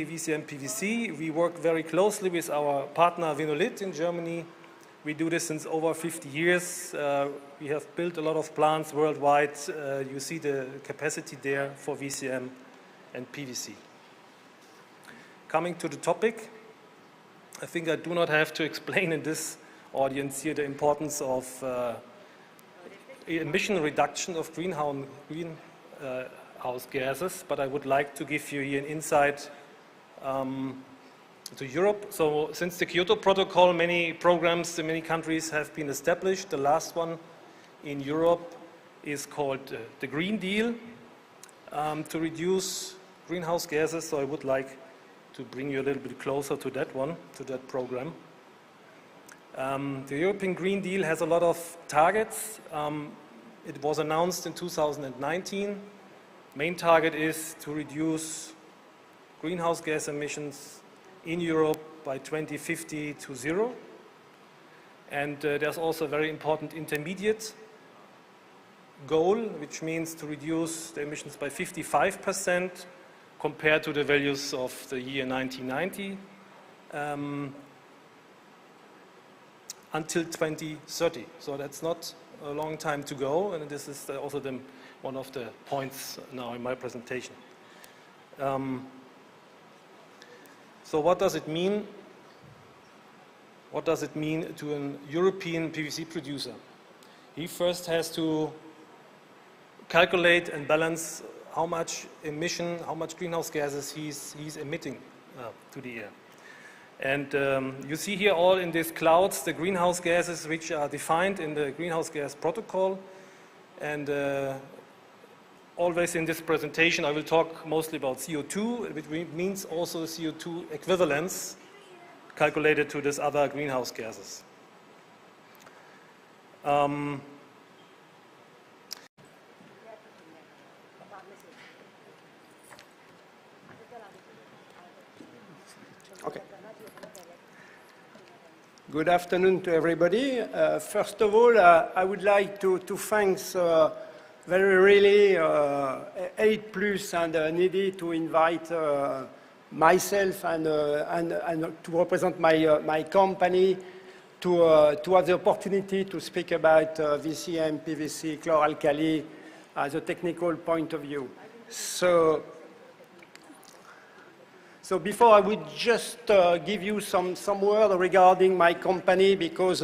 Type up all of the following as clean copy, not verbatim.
VCM and PVC. We work very closely with our partner Millet in Germany. We do this since over 50 years. We have built a lot of plants worldwide. You see the capacity there for VCM and PVC. Coming to the topic, I think I do not have to explain in this audience here the importance of emission reduction of greenhouse gases, but I would like to give you here an insight to Europe. So since the Kyoto Protocol, many programs in many countries have been established. The last one in Europe is called the Green Deal to reduce greenhouse gases. So I would like to bring you a little bit closer to that one, to that program. The European Green Deal has a lot of targets. It was announced in 2019. Main target is to reduce greenhouse gas emissions in Europe by 2050 to 0. And there's also a very important intermediate goal, which means to reduce the emissions by 55% compared to the values of the year 1990 until 2030. So that's not a long time to go, and this is also one of the points now in my presentation. So what does it mean? What does it mean to a European PVC producer? He first has to calculate and balance how much emission, how much greenhouse gases he's emitting to the air. And you see here all in these clouds the greenhouse gases which are defined in the Greenhouse Gas Protocol. And always in this presentation I will talk mostly about CO2, which means also CO2 equivalents calculated to these other greenhouse gases. Okay. Good afternoon to everybody. First of all, I would like to thank very really 8+ and Nidhi to invite myself and to represent my company to have the opportunity to speak about VCM, PVC, Chlor Alkali as a technical point of view. So before I would just give you some word regarding my company, because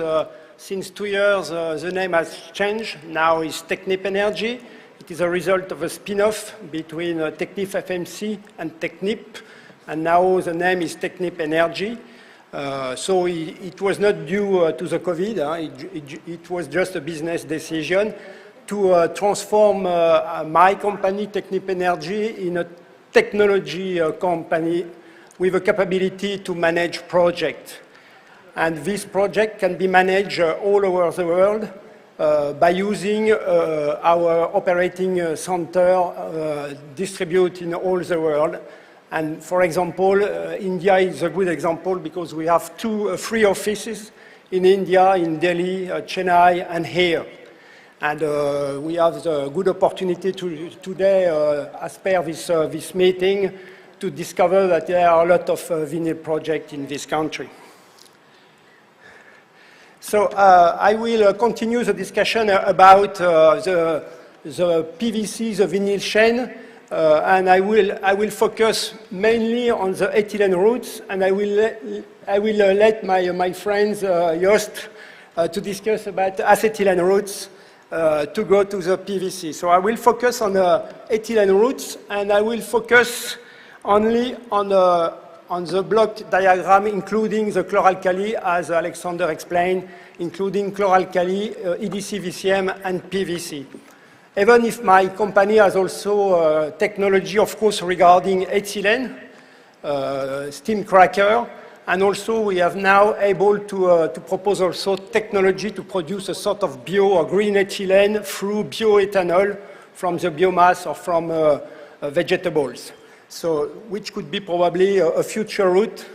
since 2 years the name has changed. Now it's Technip Energy. It is a result of a spin-off between Technip FMC and Technip, and now the name is Technip Energy. So it was not due to the COVID. It was just a business decision to transform my company, Technip Energy, in a technology company with a capability to manage projects. And this project can be managed all over the world by using our operating center distributed in all the world. And for example, India is a good example because we have 3 offices in India, in Delhi, Chennai, and here. And we have the good opportunity today, as per this meeting, to discover that there are a lot of vinyl projects in this country. So I will continue the discussion about the PVC, the vinyl chain, and I will focus mainly on the ethylene routes, and I will let my friends Joost to discuss about acetylene routes to go to the PVC. So I will focus on the ethylene routes, and I will focus only on the block diagram, including the chlor-alkali, as Alexander explained, including chlor-alkali, EDC, VCM, and PVC. Even if my company has also technology, of course, regarding ethylene, steam cracker, and also we have now able to propose also technology to produce a sort of bio or green ethylene through bioethanol from the biomass or from vegetables. So, which could be probably a future route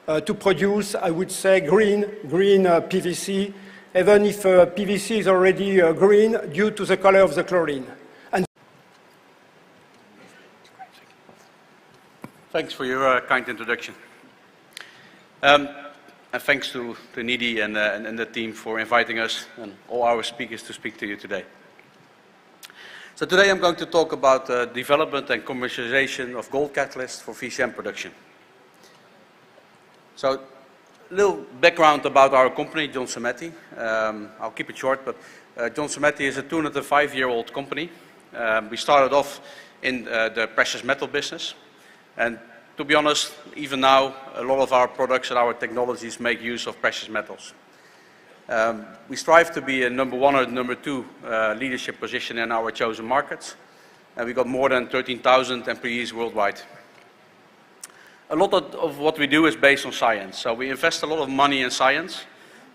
to produce, I would say, green PVC, even if PVC is already green due to the color of the chlorine. And Thanks for your kind introduction. And thanks to Nidhi and the team for inviting us and all our speakers to speak to you today. So today I'm going to talk about development and commercialization of gold catalysts for VCM production. So a little background about our company, Johnson Matthey. I'll keep it short, but Johnson Matthey is a 205-year-old company. We started off in the precious metal business, and to be honest, even now, a lot of our products and our technologies make use of precious metals. We strive to be a number 1 or number 2 leadership position in our chosen markets, and we got more than 13,000 employees worldwide. A lot of what we do is based on science, so we invest a lot of money in science.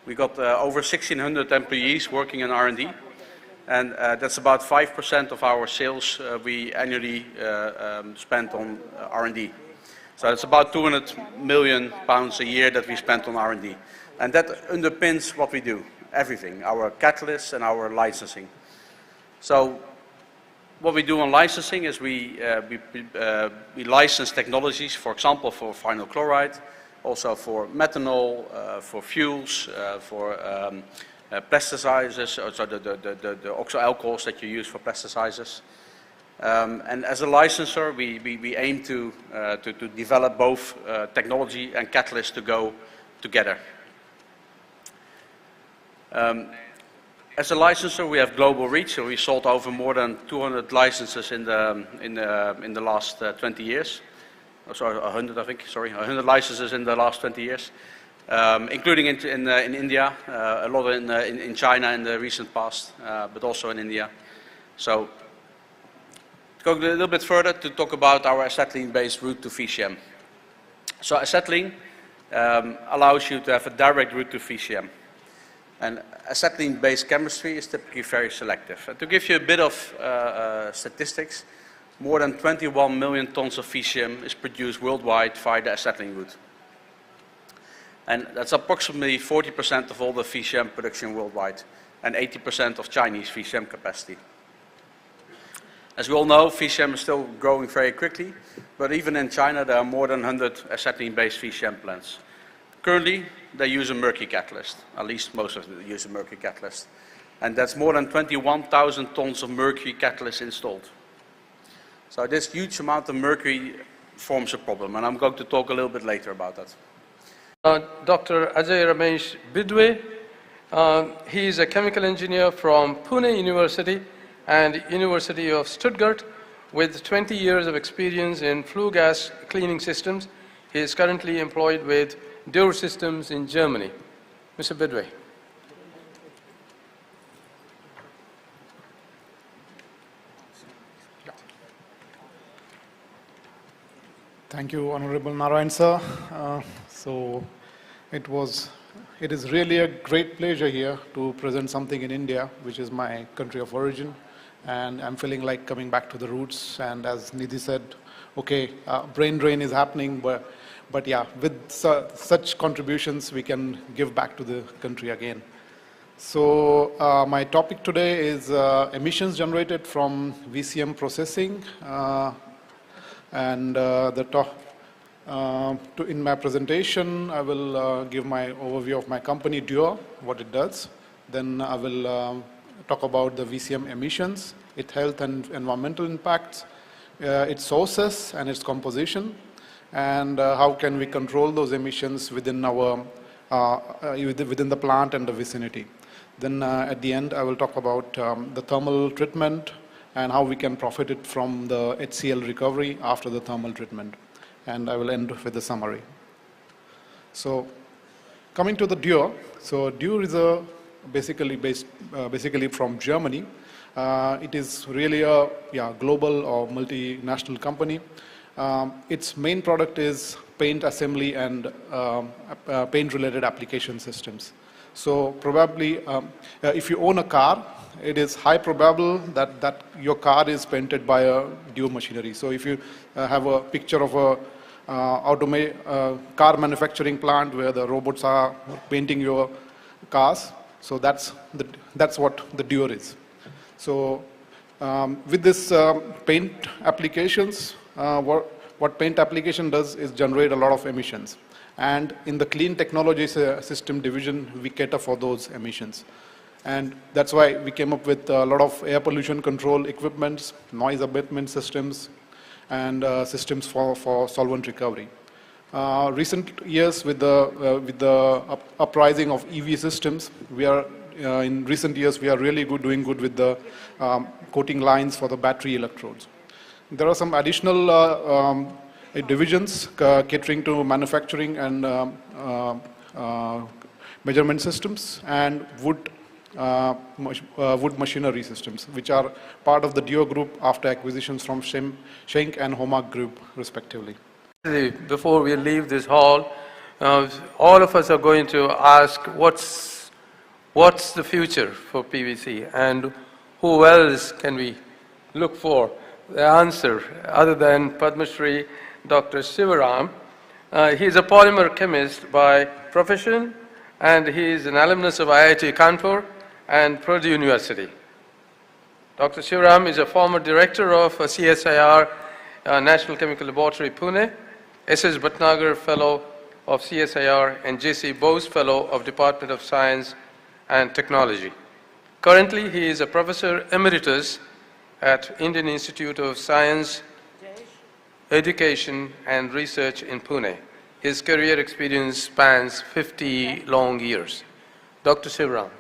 We got over 1,600 employees working in R&D, and that's about 5% of our sales we annually spend on R&D. So it's about 200 million pounds a year that we spend on R&D. And that underpins what we do, everything, our catalysts and our licensing. So what we do on licensing is we license technologies, for example, for vinyl chloride, also for methanol, for fuels, for plasticizers, so the oxo alcohols that you use for plasticizers. And as a licensor, we aim to develop both technology and catalysts to go together. As a licensor, we have global reach, so we sold over more than 200 licenses in the last 20 years. Oh, sorry, 100, I think. Sorry, 100 licenses in the last 20 years, including in India, a lot in China in the recent past, but also in India. So, to go a little bit further to talk about our acetylene-based route to VCM. So, acetylene allows you to have a direct route to VCM. And acetylene-based chemistry is typically very selective. And to give you a bit of statistics, more than 21 million tons of VCM is produced worldwide via the acetylene route. And that's approximately 40% of all the VCM production worldwide, and 80% of Chinese VCM capacity. As we all know, VCM is still growing very quickly, but even in China there are more than 100 acetylene-based VCM plants. Currently, they use a mercury catalyst, at least most of them use a mercury catalyst. And that's more than 21,000 tons of mercury catalyst installed. So this huge amount of mercury forms a problem, and I'm going to talk a little bit later about that. Dr. Ajay Ramesh Bidwe, he is a chemical engineer from Pune University and University of Stuttgart with 20 years of experience in flue gas cleaning systems. He is currently employed with Dürr Systems in Germany. Mr. Bidwe. Thank you, Honorable Narayan, sir. It is really a great pleasure here to present something in India, which is my country of origin, and I'm feeling like coming back to the roots. And as Nidhi said, okay, brain drain is happening, but yeah, with such contributions, we can give back to the country again. So my topic today is emissions generated from VCM processing. In my presentation, I will give my overview of my company, Dürr, what it does. Then I will talk about the VCM emissions, its health and environmental impacts, its sources and its composition, and how can we control those emissions within the plant and the vicinity. Then at the end, I will talk about the thermal treatment and how we can profit it from the HCl recovery after the thermal treatment. And I will end with a summary. So coming to the Dürr. So Dürr is basically from Germany. It is really a global or multinational company. Its main product is paint assembly and paint-related application systems. So probably, if you own a car, it is high probable that your car is painted by a Dürr machinery. So if you have a picture of a car manufacturing plant where the robots are painting your cars, so that's what the Dürr is. So with this paint applications, what what paint application does is generate a lot of emissions. And in the clean technology system division, we cater for those emissions. And that's why we came up with a lot of air pollution control equipments, noise abatement systems, and systems for solvent recovery. Recent years with the uprising of EV systems, in recent years we are really doing good with the coating lines for the battery electrodes. There are some additional divisions catering to manufacturing and measurement systems and wood machinery systems, which are part of the Dürr group after acquisitions from Schenck and Homag group, respectively. Before we leave this hall, all of us are going to ask what's the future for PVC and who else can we look for the answer other than Padmashri Dr. Sivaram. He is a polymer chemist by profession and he is an alumnus of IIT Kanpur and Purdue University. Dr. Sivaram is a former director of CSIR National Chemical Laboratory, Pune, S.S. Bhatnagar Fellow of CSIR and J.C. Bose Fellow of Department of Science and Technology. Currently, he is a professor emeritus at Indian Institute of Science, Education and Research in Pune. His career experience spans 50 long years. Dr. Sivaram.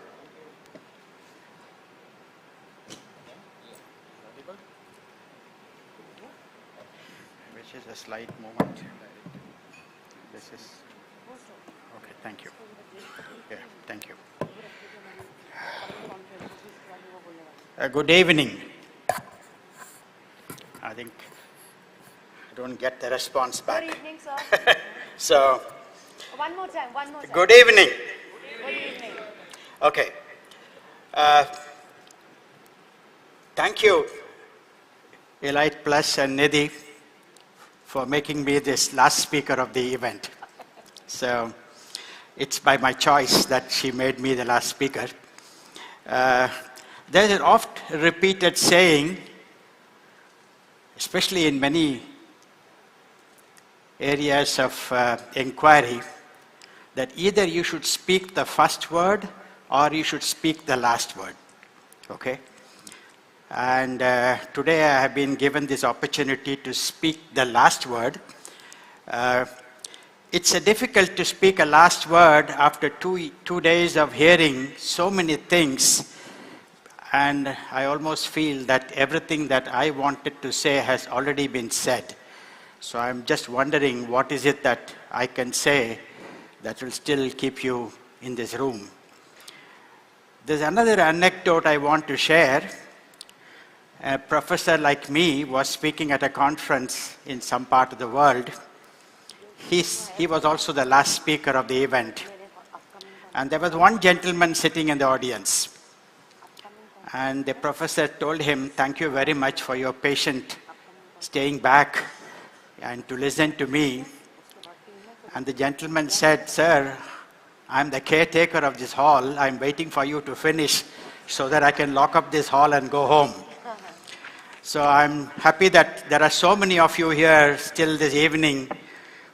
Which is a slight moment. This is, okay, thank you. Yeah, thank you. Good evening. I think I don't get the response back. Good evening, sir. So, one more time. good evening. Good evening. Okay. Thank you, Elite Plus and Nidhi, for making me this last speaker of the event. So, it's by my choice that she made me the last speaker. There's an oft repeated saying, especially in many areas of inquiry, that either you should speak the first word or you should speak the last word. Okay? And today I have been given this opportunity to speak the last word. It's difficult to speak a last word after two days of hearing so many things, and I almost feel that everything that I wanted to say has already been said. So I'm just wondering what is it that I can say that will still keep you in this room. There's another anecdote I want to share. A professor like me was speaking at a conference in some part of the world. He was also the last speaker of the event. And there was one gentleman sitting in the audience. And the professor told him, "Thank you very much for your patient staying back and to listen to me." And the gentleman said, "Sir, I'm the caretaker of this hall. I'm waiting for you to finish so that I can lock up this hall and go home." So I'm happy that there are so many of you here still this evening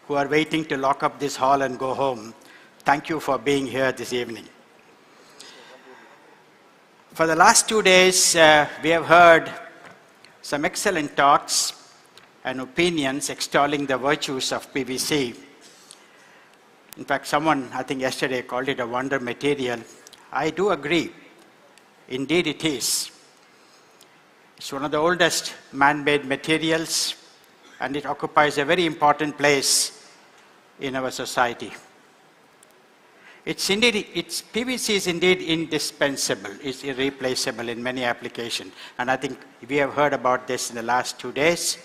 who are waiting to lock up this hall and go home. Thank you for being here this evening. For the last 2 days, we have heard some excellent talks and opinions extolling the virtues of PVC. In fact, someone, I think yesterday, called it a wonder material. I do agree. Indeed it is. It's one of the oldest man-made materials, and it occupies a very important place in our society. PVC is indeed indispensable. It's irreplaceable in many applications. And I think we have heard about this in the last 2 days.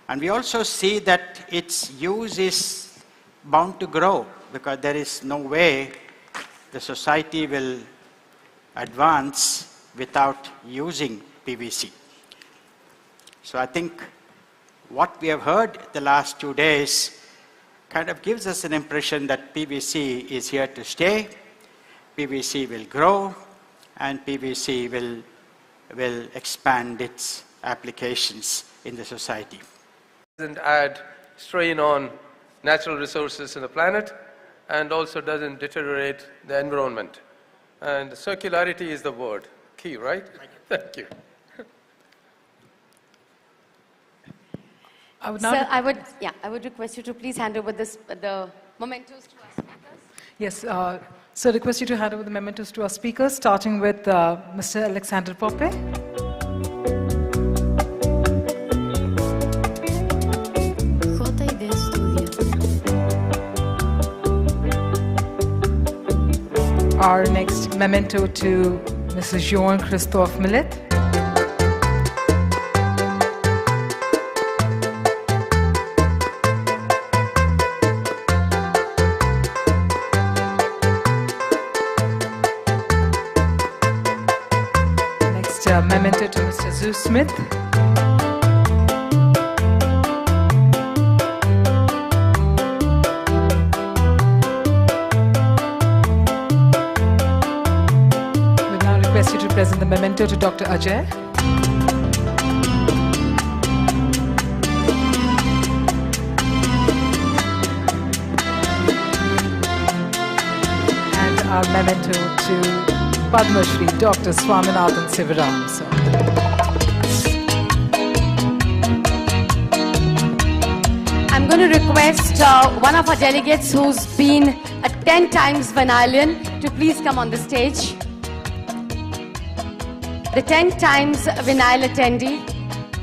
And we also see that its use is bound to grow, because there is no way the society will advance without using PVC. So I think what we have heard the last 2 days kind of gives us an impression that PVC is here to stay, PVC will grow, and PVC will expand its applications in the society. doesn't add strain on natural resources in the planet and also doesn't deteriorate the environment. And circularity is the word. Key, right? Thank you. I would now Sir, I would request you to please hand over the mementos to our speakers. Yes, so I request you to hand over the mementos to our speakers, starting with Mr. Alexander Poppe. Our next memento to Mrs. Jean-Christophe Millet. Next memento to Mr. Joost Smit. You to present the memento to Dr. Ajay. And our memento to Padmashri, Dr. Swaminathan Sivaram. So. I'm going to request one of our delegates who's been a 10 times Vanillian to please come on the stage. The 10 times vinyl attendee.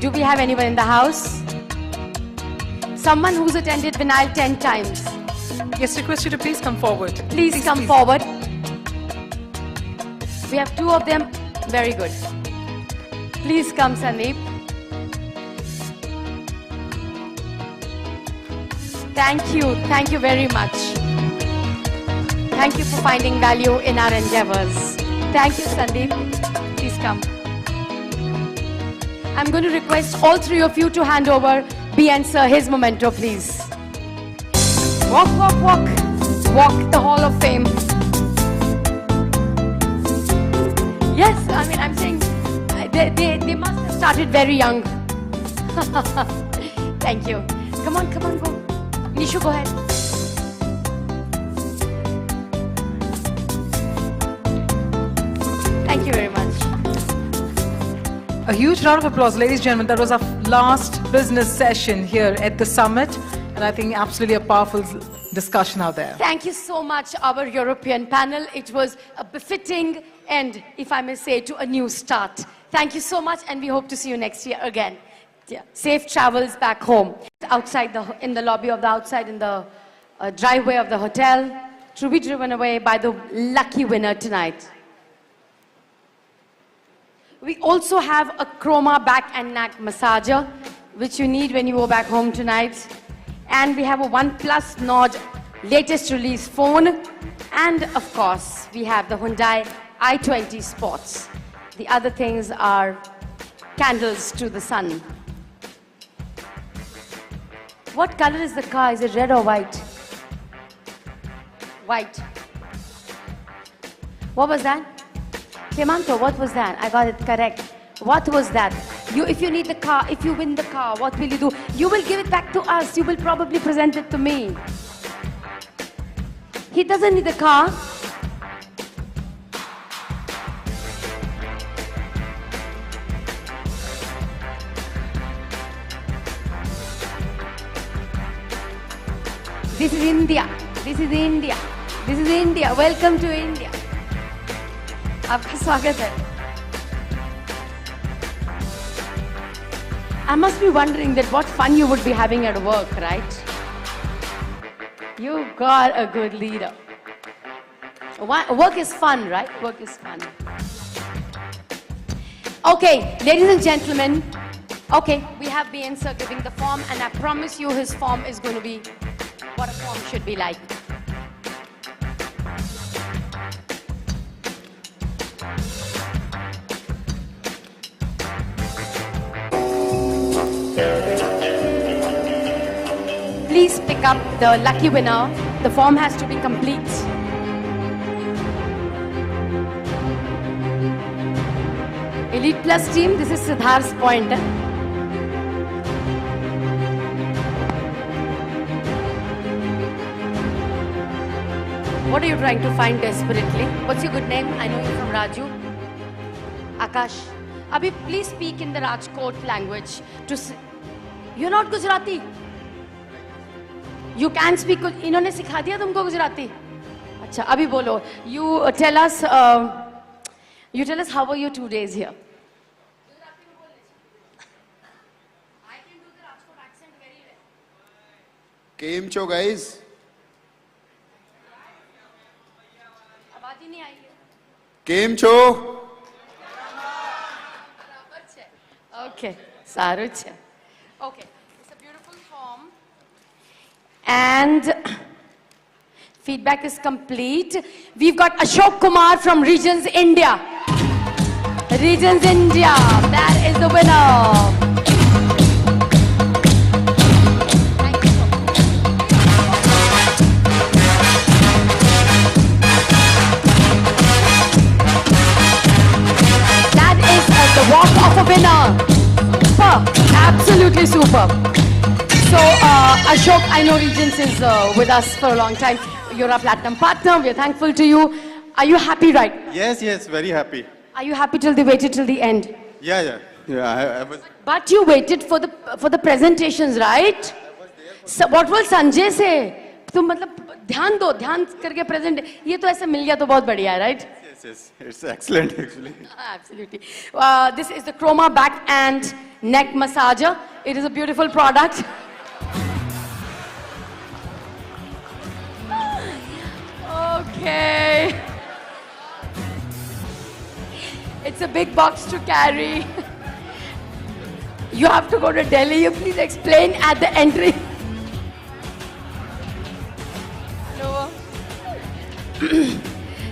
Do we have anyone in the house? Someone who's attended vinyl 10 times. Yes, request you to please come forward. Please come forward. We have 2 of them. Very good. Please come, Sandeep. Thank you. Thank you very much. Thank you for finding value in our endeavors. Thank you, Sandeep. Please come. I'm going to request all 3 of you to hand over BN Sir his memento, please. Walk, walk, walk. Walk the Hall of Fame. Yes, I mean, I'm saying they must have started very young. Thank you. Come on, go. Nishu, go ahead. Thank you very much. A huge round of applause, ladies and gentlemen. That was our last business session here at the summit, and I think absolutely a powerful discussion out there. Thank you so much, our European panel. It was a befitting end, if I may say, to a new start. Thank you so much, and we hope to see you next year again. Yeah. Safe travels back home. Outside in the lobby of the outside, in the driveway of the hotel, to be driven away by the lucky winner tonight. We also have a Chroma back and neck massager, which you need when you go back home tonight. And we have a OnePlus Nord latest release phone. And of course, we have the Hyundai i20 Sports. The other things are candles to the sun. What color is the car? Is it red or white? White. What was that? Kemanto, what was that? I got it correct. What was that? If you need the car, if you win the car, what will you do? You will give it back to us. You will probably present it to me. He doesn't need the car. This is India. This is India. This is India. Welcome to India. आपका स्वागत है. I must be wondering that what fun you would be having at work, right? You got a good leader. Work is fun, right? Work is fun. Okay, ladies and gentlemen. Okay, we have BN Sir giving the form, and I promise you his form is going to be what a form should be like. Please pick up the lucky winner. The form has to be complete. Elite Plus team, this is Siddharth's point. What are you trying to find desperately? What's your good name? I know you're from Raju. Akash. Abhi, please speak in the Rajkot language. You're not Gujarati. You can speak. इन्होंने सिखा दिया तुमको गुजराती? अच्छा, अभी बोलो. You tell us how were your 2 days here? I can do the Rajkot accent very well. Came cho guys. आवाज ही नहीं आई है. Came cho. Okay, સારું છે. Okay, it's a beautiful form. And feedback is complete. We've got Ashok Kumar from Regions India. Regions India, that is the winner. That is the walk of a winner. Super, absolutely super. So, Ashok, I know Regions is with us for a long time. You're a platinum partner. We're thankful to you. Are you happy, right? Yes, yes, very happy. Are you happy till they waited till the end? Yeah. I was. But you waited for the presentations, right? So, what will Sanjay say? तुम मतलब ध्यान दो, ध्यान करके present. ये तो ऐसे मिल गया तो बहुत बढ़िया है, right? Yes, it's excellent actually. Absolutely. This is the Chroma back and neck massager. It is a beautiful product. Okay. It's a big box to carry. You have to go to Delhi. You please explain at the entry. Hello.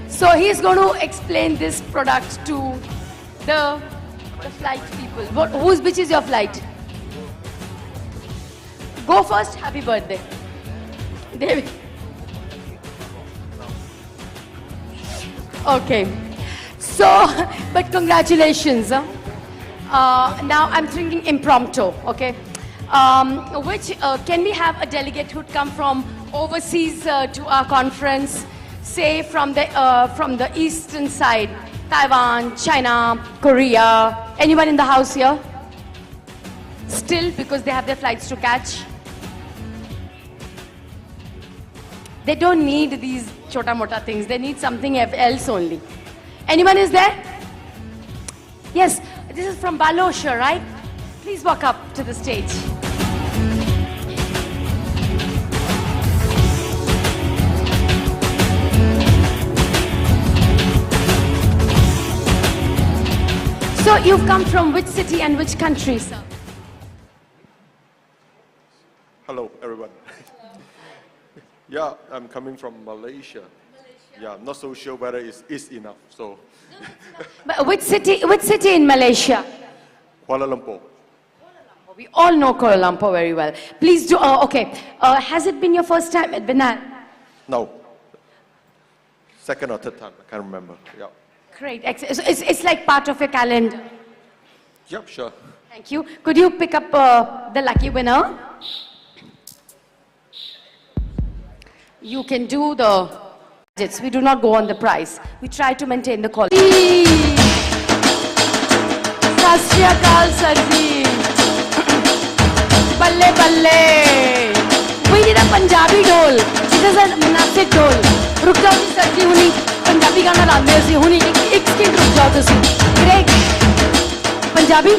So he's going to explain this product to the flight people. Which is your flight? Go first. Happy birthday. David. Okay. So, but congratulations. Now I'm thinking impromptu, okay? Can we have a delegate who'd come from overseas to our conference, say from the eastern side, Taiwan, China, Korea, anyone in the house here? Still, because they have their flights to catch. They don't need these chota-mota things. They need something else only. Anyone is there? Yes, this is from Balosha, right? Please walk up to the stage. So you've come from which city and which country, sir? Hello, everyone. Yeah, I'm coming from Malaysia. Yeah, I'm not so sure whether it's enough. So. But which city in Malaysia? Kuala Lumpur. We all know Kuala Lumpur very well. Please do. Okay. Has it been your first time at Binal? No. Second or third time, I can't remember. Yeah. Great. It's like part of your calendar. Yep, sure. Thank you. Could you pick up the lucky winner? You can do the budgets. We do not go on the price. We try to maintain the quality. Sat Shri Akal, sir ji. Balle balle. We need a Punjabi dole. This is a Nashik dole. Ruk jao ji sir ji, huni Punjabi gana laande si. Huni ek second ruk jao tusi. Great. Punjabi.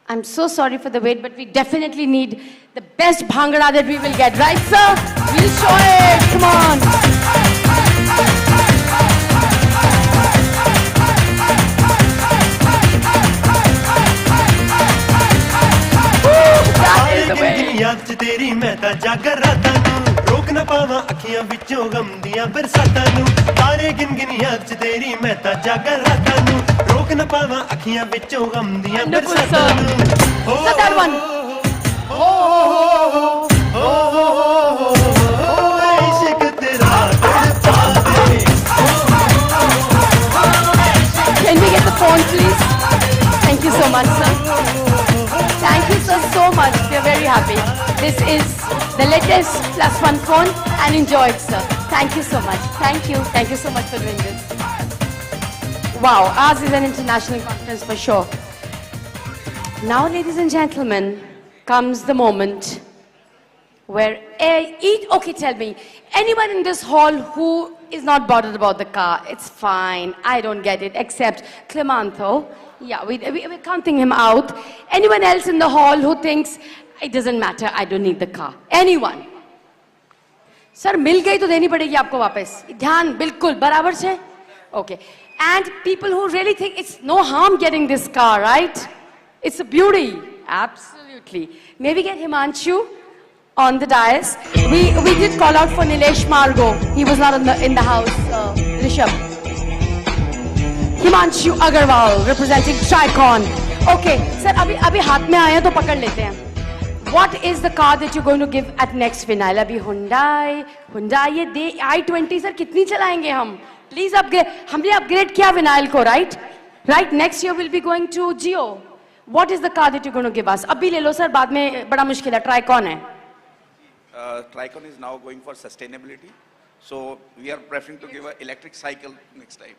I'm so sorry for the wait, but we definitely need the best bhangra that we will get. Right, sir? We'll show it. Come on. Woo, that is the way. रोक न पावा अखियां विचों गम दियां बरसातां नू तारे गिन गिन याद च तेरी मैं ता जागा रातां नू रोक Wonderful, sir. So that one. Can we get the phone, please? Thank you so much, sir. Thank you, sir, so much. We are very happy. This is the latest +1 phone, and enjoy it, sir. Thank you so much. Thank you. Thank you so much for doing this. Wow, ours is an international conference for sure. Now, ladies and gentlemen, comes the moment where okay, tell me, anyone in this hall who is not bothered about the car? It's fine, I don't get it, except Clemanto. Yeah, we're counting him out. Anyone else in the hall who thinks, it doesn't matter, I don't need the car? Anyone? Sir, मिल गई तो देनी पड़ेगी आपको वापस. ध्यान बिल्कुल बराबर से? Okay. And people who really think it's no harm getting this car, right? It's a beauty. Absolutely. Maybe get Himanshu on the dais. We did call out for Nilesh Margo. He was not in the house. Rishabh. Himanshu Agarwal representing Tricon. Okay, sir, abhi haath mein aaya to pakad lete hain. What is the car that you're going to give at next vinyl? Abhi Hyundai ye de i20 sir kitni chalayenge hum? Please upgrade. हमने upgrade किया vinyl को, right? Right. Next year we'll be going to Geo. What is the car that you're going to give us? अभी ले लो sir. बाद में बड़ा मुश्किल है. Tricon है. Tricon is now going for sustainability, so we are preferring to give an electric cycle next time.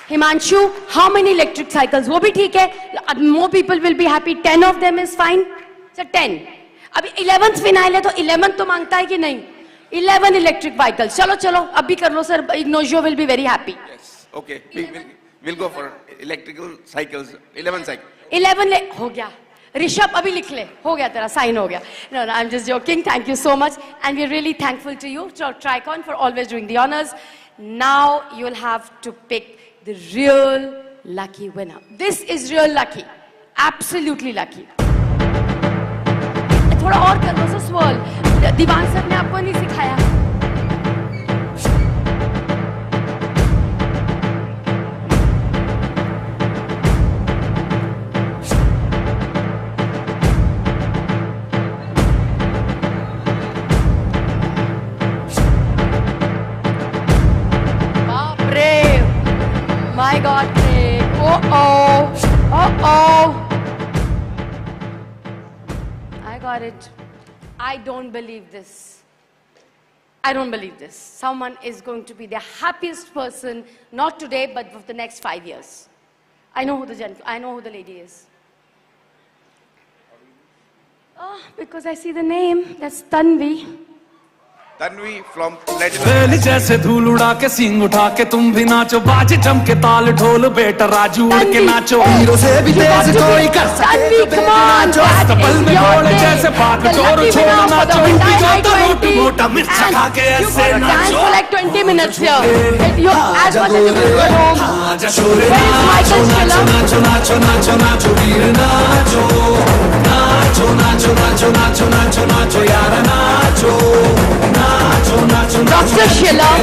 Himanshu, how many electric cycles? वो भी ठीक है. More people will be happy. 10 of them is fine. Sir, 10. अभी 11th vinyl है तो 11th तो मांगता है कि नहीं? 11 electric vehicles. चलो चलो अभी कर लो sir. Ignosio will be very happy. Yes. Okay. We'll go for electrical cycles. 11 cycles. 11 हो गया. Rishabh अभी लिख ले. हो गया तेरा sign हो गया. No, I'm just joking. Thank you so much, and we're really thankful to you, Tricon, for always doing the honors. Now you'll have to pick the real lucky winner. This is real lucky. Absolutely lucky. थोड़ा और कर लो sir swirl. दीवान sir ने आपको नहीं सिखाया. बाप रे. My God, Craig. Uh-oh. I got it. I don't believe this. I don't believe this. Someone is going to be the happiest person, not today, but for the next 5 years. I know who the lady is. Oh, because I see the name. That's Tanvi. Tanvi from वेली जैसे धूल उड़ा के सींग उठा के तुम भी नाचो बाज जम के ताल ढोल बेटा राजू उड़ के नाचो हीरो से भी तेज कोई कर सके तो नाचो पल में घोड़े जैसे भाग चोर छोड़ नाचो पियो तो रोटी मोटा मिर्च खा के ऐसे नाचो for like 20 minutes here. You as much as you can go home. नाचो नाचो नाचो नाचो नाचो नाचो वीर नाचो नाचो नाचो नाचो नाचो नाचो नाचो यार नाचो Dr. Schiller,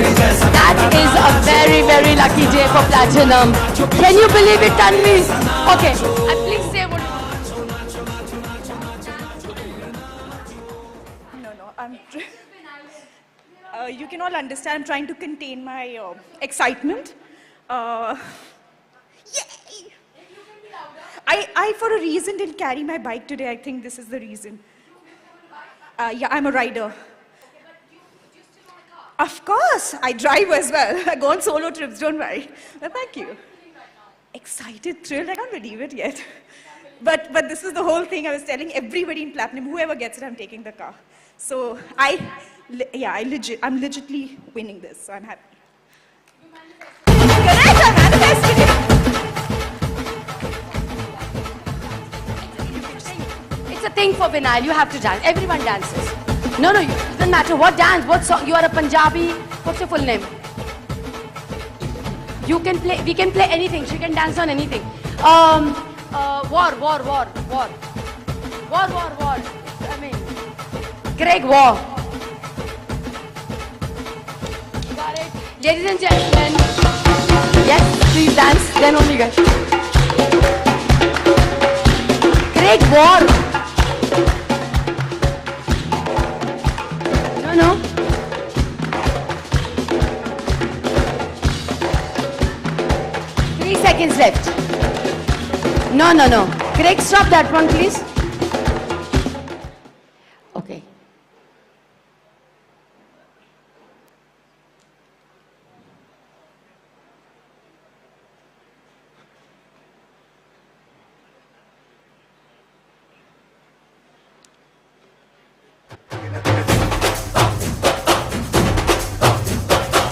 that is a very, very lucky day for Platinum. Can you believe it, Tanvi? Okay, please say what you can all understand, I'm trying to contain my excitement. Yay! I, for a reason, didn't carry my bike today. I think this is the reason. Yeah, I'm a rider. Of course, I drive as well. I go on solo trips, don't worry. But thank you. Excited, thrilled, I can't believe it yet. But this is the whole thing. I was telling everybody in Platinum, whoever gets it, I'm taking the car. So I'm legitimately winning this, so I'm happy. Correct, I manifested it. It's a thing for vinyl. You have to dance. Everyone dances. No, it doesn't matter what dance, what song. You are a Punjabi. What's your full name? You can play. We can play anything. She can dance on anything. War. I mean, Greg, war. Ladies and gentlemen, yes, please dance, then only go. Great war. No. 3 seconds left. No. Craig, stop that one, please. Okay.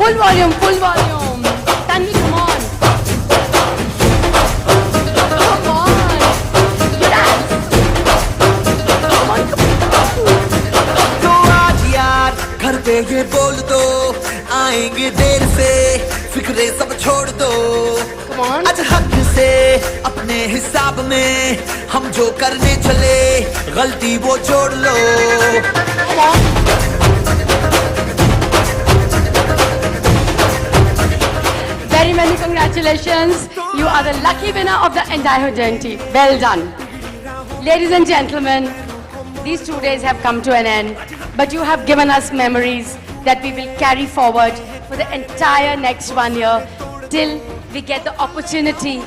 Full volume. Tanvi, come on. Come on. You dance. Come on. तो आज यार घर पे ये बोल दो, आएंगे देर से, फिक्रे सब छोड़ दो। आज हक से अपने हिसाब में हम जो करने चले, गलती वो जोड़ लो। Very many congratulations. You are the lucky winner of the entire journey. Well done. Ladies and gentlemen, these 2 days have come to an end, but you have given us memories that we will carry forward for the entire next 1 year till we get the opportunity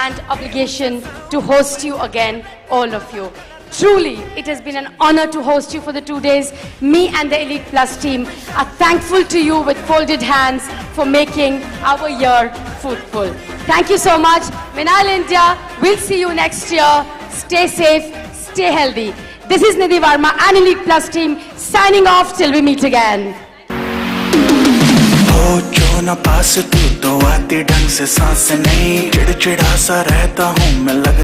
and obligation to host you again, all of you. Truly, it has been an honor to host you for the 2 days. Me and the Elite Plus team are thankful to you with folded hands for making our year fruitful. Thank you so much. Vinal India, we'll see you next year. Stay safe, stay healthy. This is Nidhi Varma and Elite Plus team signing off till we meet again. हो जो न पास तू तो आती ढंग से सांस नहीं, चिड़चिड़ा सा रहता हूँ मैं लग